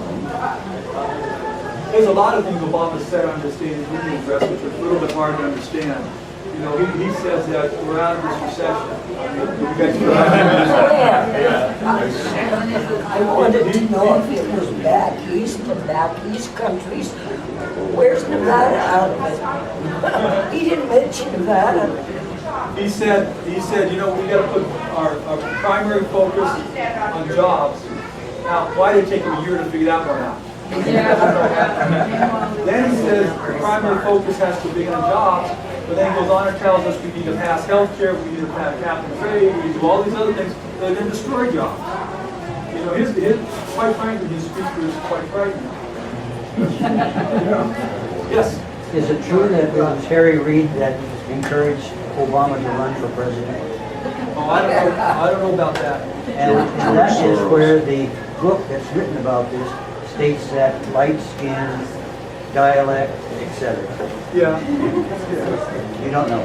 There's a lot of things Obama said on the State of the Union address, which are a little bit hard to understand. You know, he says that we're out of this recession. I wanted to know if it was back east countries. Where's Nevada out of it? He didn't mention Nevada. He said, you know, we got to put our primary focus on jobs. Now, why did it take him a year to figure that one out? Then he says the primary focus has to be on jobs, but then he goes on and tells us we need to pass health care, we need to pass cap and trade, we need to do all these other things that are going to destroy jobs. You know, quite frankly, his speaker is quite frightening. Yes? Is it true that it was Harry Reid that encouraged Obama to run for president? Oh, I don't know about that. And that is where the book that's written about this states that light skin, dialect, etc. Yeah. You don't know.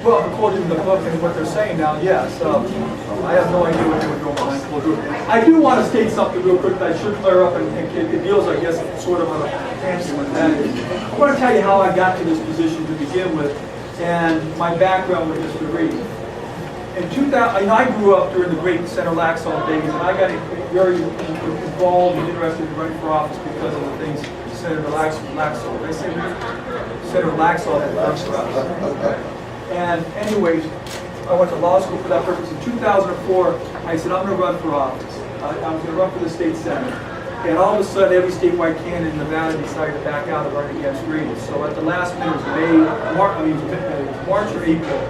Well, according to the book and what they're saying now, yes. I have no idea what they were doing behind closed doors. I do want to state something real quick that I should clear up, and it deals, I guess, sort of on a fancy one. That is, I want to tell you how I got to this position to begin with, and my background with Mr. Reid. In 2000, you know, I grew up during the great Senator Laxalt days, and I got very involved and interested in running for office because of the things Senator Laxalt. They say Senator Laxalt had done for us. And anyways, I went to law school for that purpose. In 2004, I said, I'm going to run for office. I was going to run for the state senate. And all of a sudden, every statewide candidate in Nevada decided to back out and run against Reid. So at the last minute, it was March or April,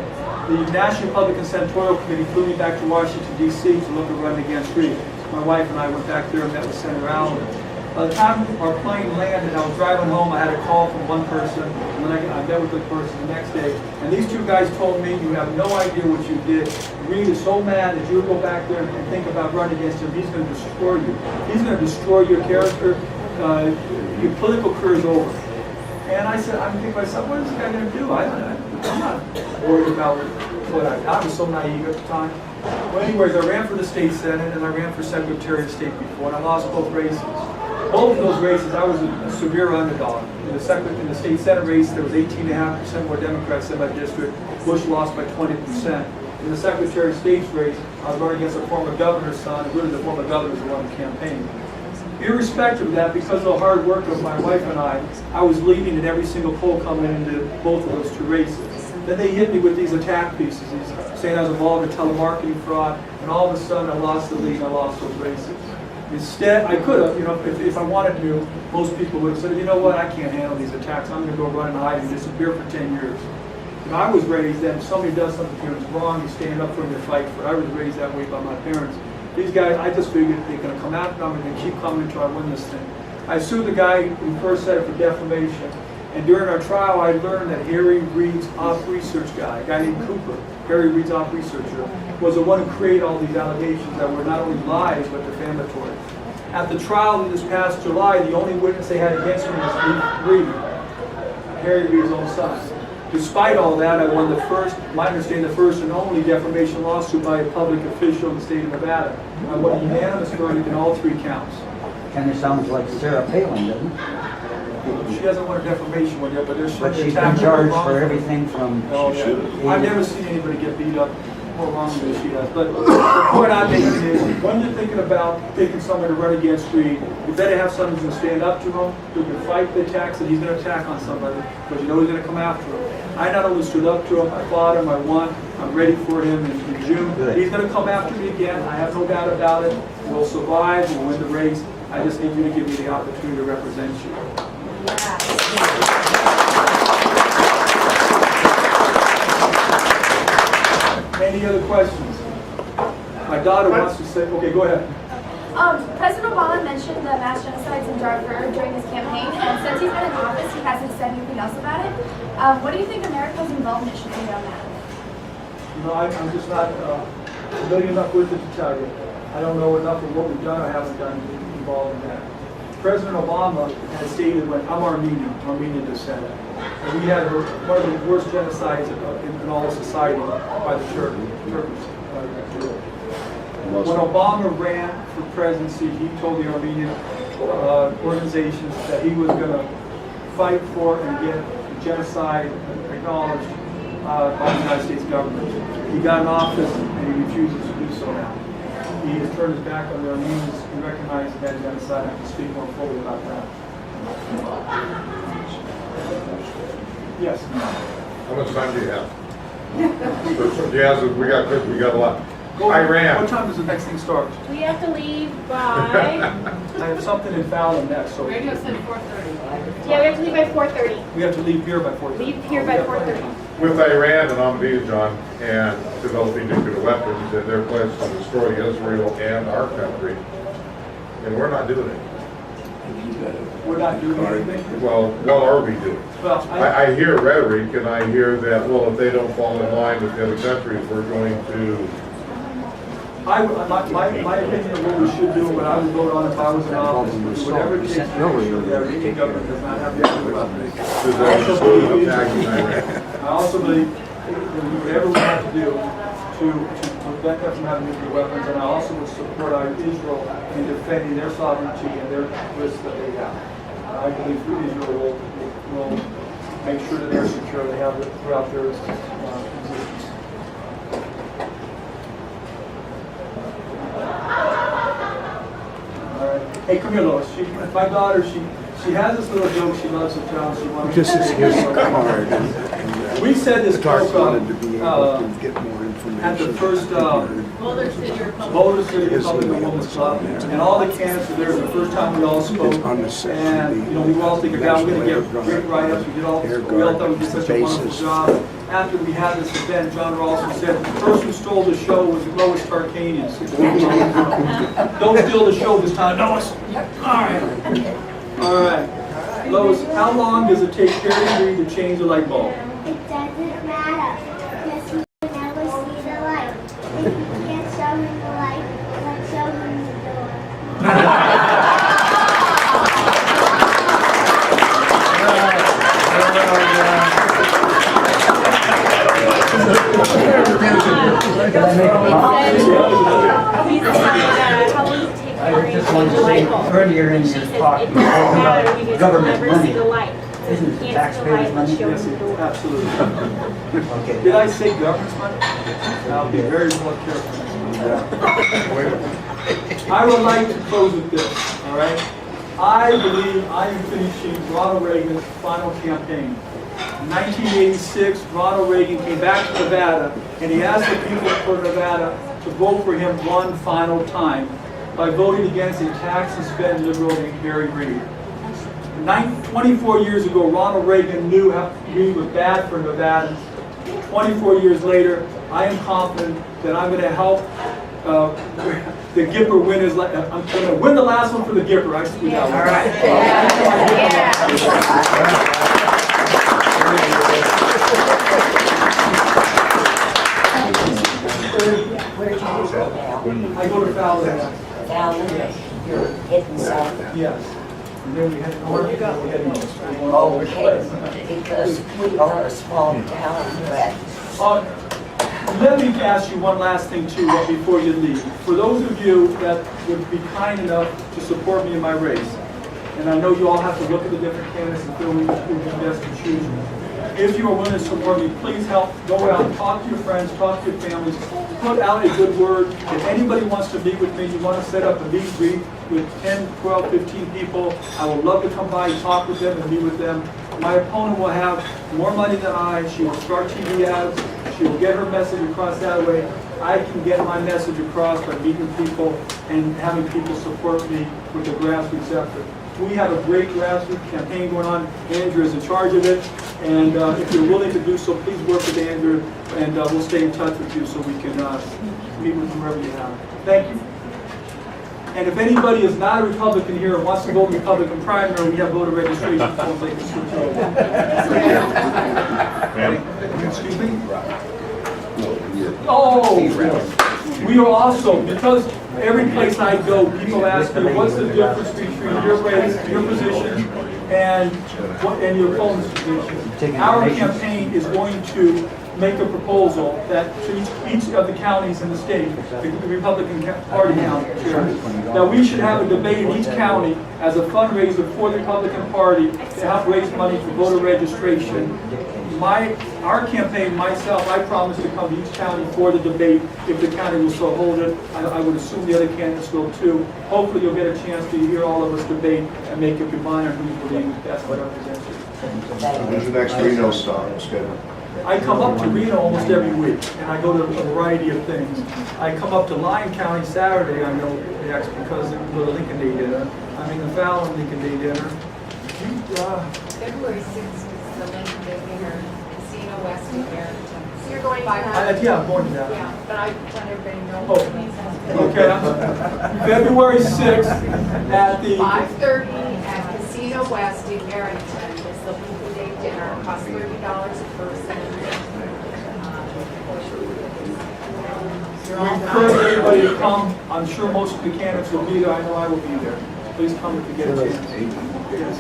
the National Republican Senatorial Committee flew me back to Washington, D.C. to look at running against Reid. My wife and I went back there and met with Senator Allen. By the time our plane landed, I was driving home, I had a call from one person, and then I met with the person the next day. And these two guys told me, you have no idea what you did. Reid is so mad that you'll go back there and think about running against him. He's going to destroy you. He's going to destroy your character. Your political career is over. And I said, I'm thinking to myself, what is this guy going to do? I'm not worried about what I was so naive at the time. Well, anyways, I ran for the state senate and I ran for secretary of state before, and I lost both races. Both of those races, I was a severe underdog. In the state senate race, there was 18.5% more Democrats in my district. Bush lost by 20%. In the secretary of state's race, I was running against a former governor's son, and really the former governor who won the campaign. Irrespective of that, because of the hard work of my wife and I was leading in every single poll coming into both of those two races. Then they hit me with these attack pieces, saying I was involved in telemarketing fraud, and all of a sudden I lost the lead and I lost those races. Instead, I could have, if I wanted to, most people would have said, you know what, I can't handle these attacks. I'm going to go run and hide and disappear for 10 years. And I was raised that if somebody does something to you and it's wrong, you stand up for them to fight for it. I was raised that way by my parents. These guys, I just figured they're going to come after them and they keep coming until I win this thing. I sued the guy who first said it for defamation. And during our trial, I learned that Harry Reid's op research guy, a guy named Cooper, Harry Reid's op researcher, was the one who created all these allegations that were not only lies, but defamatory. At the trial this past July, the only witness they had against me was Reid, Harry Reid's own son. Despite all that, I won my understanding, the first and only defamation lawsuit by a public official in the state of Nevada. I won a unanimous verdict in all 3 counts. Kind of sounds like Sarah Palin, doesn't it? She hasn't won a defamation one yet, but there's But she's been charged for everything from... Oh, yeah. I've never seen anybody get beat up more wrongly than she has. But the point I'm making is, when you're thinking about picking someone to run against Reid, you better have someone who's going to stand up to him, who can fight the attacks that he's going to attack on somebody, but you know he's going to come after him. I not only stood up to him, I fought him, I won, I'm ready for him in June. He's going to come after me again, I have no doubt about it. We'll survive, we'll win the race. I just need you to give me the opportunity to represent you. Any other questions? My daughter wants to say, okay, go ahead. President Obama mentioned the mass genocides in Darfur during his campaign, and since he's been in office, he hasn't said anything else about it. What do you think America's involvement should be on that? You know, I'm just not familiar enough with it to tell you. I don't know enough of what we've done or haven't done involved in that. President Obama has stated, when I'm Armenian descent, and we had one of the worst genocides in all of society by the Turkish. When Obama ran for presidency, he told the Armenian organizations that he was going to fight for and get genocide acknowledged by the United States government. He got in office and he refuses to do so now. He has turned his back on the Armenians and recognized that genocide. I can speak more fully about that. Yes? How much time do you have? Yeah, we got a lot. Iran. What time does the next thing start? We have to leave by... I have something in Fallon next, so... Radio said 4:30. Yeah, we have to leave by 4:30. We have to leave here by 4:30. Leave here by 4:30. With Iran and Ahmadinejad and developing nuclear weapons and their pledge to destroy Israel and our country, and we're not doing it. We're not doing anything? Well, what are we doing? Well, I hear rhetoric, and I hear that, well, if they don't fall in line with the other countries, we're going to... my opinion of what we should do, what I would vote on if I was in office, is whatever it takes to make sure the Iranian government does not have the nuclear weapons. I also believe that we do whatever we have to do to prevent them from having nuclear weapons, and I also would support Israel in defending their sovereignty and their risks that they have. I believe Israel will make sure that they're secure, they have it throughout their existence. Hey, come here, Lois. My daughter, she has this little joke she loves to tell. She wants This is his card. We said this Tark spoke wanted to be able to get more information. at the first Boulder City Republican Women's Club, and all the candidates were there. The first time we all spoke, and we were all thinking, God, we're going to get great write-ups. We all thought we did such a wonderful job. After we had this event, John Rawlson said, the person who stole the show was Lois Tarkanian. Don't steal the show this time, Lois. All right. Lois, how long does it take Harry Reid to change the light bulb? It doesn't matter, because he will never see the light. If you can't show him the light, let's show him the door. just wanted to say, earlier in your talk, you talked about government money. Isn't it taxpayers' money? Yes, absolutely. Okay. Did I say government's money? I'll be very more careful. I would like to close with this, all right? I believe I am finishing Ronald Reagan's final campaign. In 1986, Ronald Reagan came back to Nevada, and he asked the people for Nevada to vote for him one final time by voting against a tax and spend liberal named Harry Reid. 24 years ago, Ronald Reagan knew how Reid was bad for Nevadans. 24 years later, I am confident that I'm going to help the Gipper win his. I'm going to win the last one for the Gipper. I see that. All right. Where do you go now? I go to Fallon. Fallon, you're heading south. Yes. And then we head north. And we head east. Okay, because we are a small town, but Let me ask you one last thing too before you leave. For those of you that would be kind enough to support me in my race, and I know you all have to look at the different candidates and feel who is best to choose. If you are willing to support me, please help go out, talk to your friends, talk to your families, put out a good word. If anybody wants to meet with me, you want to set up a meet and greet with 10, 12, 15 people, I would love to come by and talk with them and meet with them. My opponent will have more money than I. She will start TV ads. She will get her message across that way. I can get my message across by meeting people and having people support me with the grassroots effort. We have a great grassroots campaign going on. Andrew is in charge of it. And if you're willing to do so, please work with Andrew, and we'll stay in touch with you so we can meet with you wherever you have. Thank you. And if anybody is not a Republican here and wants to vote Republican primary, we have voter registration forms they can switch over. Excuse me? Oh, we are also, because every place I go, people ask me, what's the difference between your race, your position, and your opponent's position? Our campaign is going to make a proposal that to each of the counties in the state, the Republican Party county, that we should have a debate in each county as a fundraiser for the Republican Party to help raise money for voter registration. Our campaign, myself, I promise to come to each county for the debate if the county will so hold it. I would assume the other candidates will too. Hopefully you'll get a chance to hear all of us debate and make up your mind on who you believe is best to represent you. When's the next Reno stop scheduled? I come up to Reno almost every week, and I go to a variety of things. I come up to Lyon County Saturday, I know that's because we go to Lincoln Day dinner. I'm in the Fallon Lincoln Day dinner. February 6th is the Lincoln Day dinner, Casino West in Barrington. So you're going to Yeah, I'm going to that. Yeah, but I want everybody to know. Okay, February 6th at the... 5:30 at Casino West in Barrington is the Lincoln Day dinner. It costs $30 a person. I encourage everybody to come. I'm sure most of the candidates will be there. I know I will be there. Please come if you get a chance. Yes.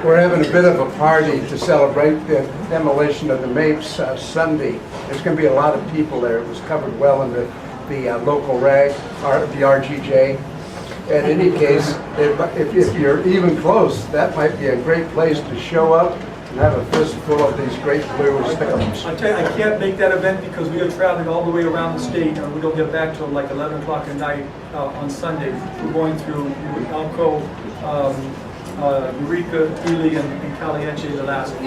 We're having a bit of a party to celebrate the demolition of the Mapes Sunday. There's going to be a lot of people there. It was covered well in the local rag, the RGJ. In any case, if you're even close, that might be a great place to show up and have a fistful of these great blue sticks. I tell you, I can't make that event because we are traveling all the way around the state, and we don't get back till like 11 o'clock at night on Sunday. We're going through Elko, Eureka, Ely, and Caliente, the last one.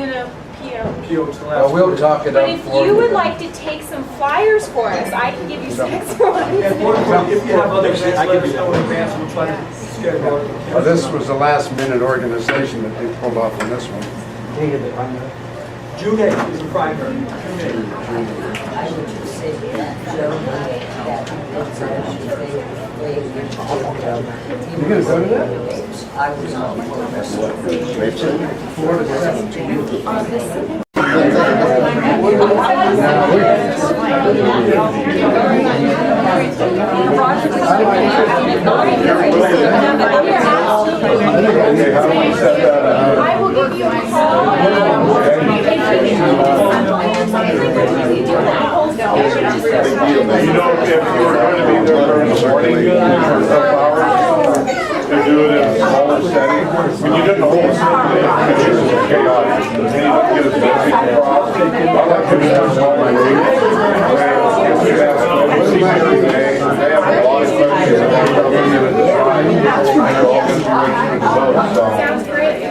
Pio, the last Well, we'll talk it But up if for you would like to take some flyers for us, I can give you 6 ones. And more importantly, if you have other events, let us know in advance, we'll try to schedule it. Well, this was the last minute organization that they pulled off on this one. June 8th is the primary. June 8th. I would just say that, Joe, that You gonna go to that? I was on the Mapes in? 4 to 17. I will give you a call. You know, if you were going to be there during the morning, Sounds great.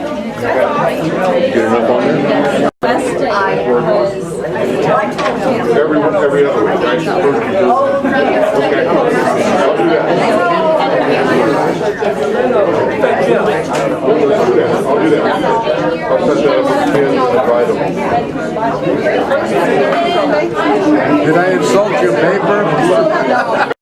Every other week, right? Okay. I'll do that. I'll do that. I'll set that up with kids and invite them. Did I insult your paper?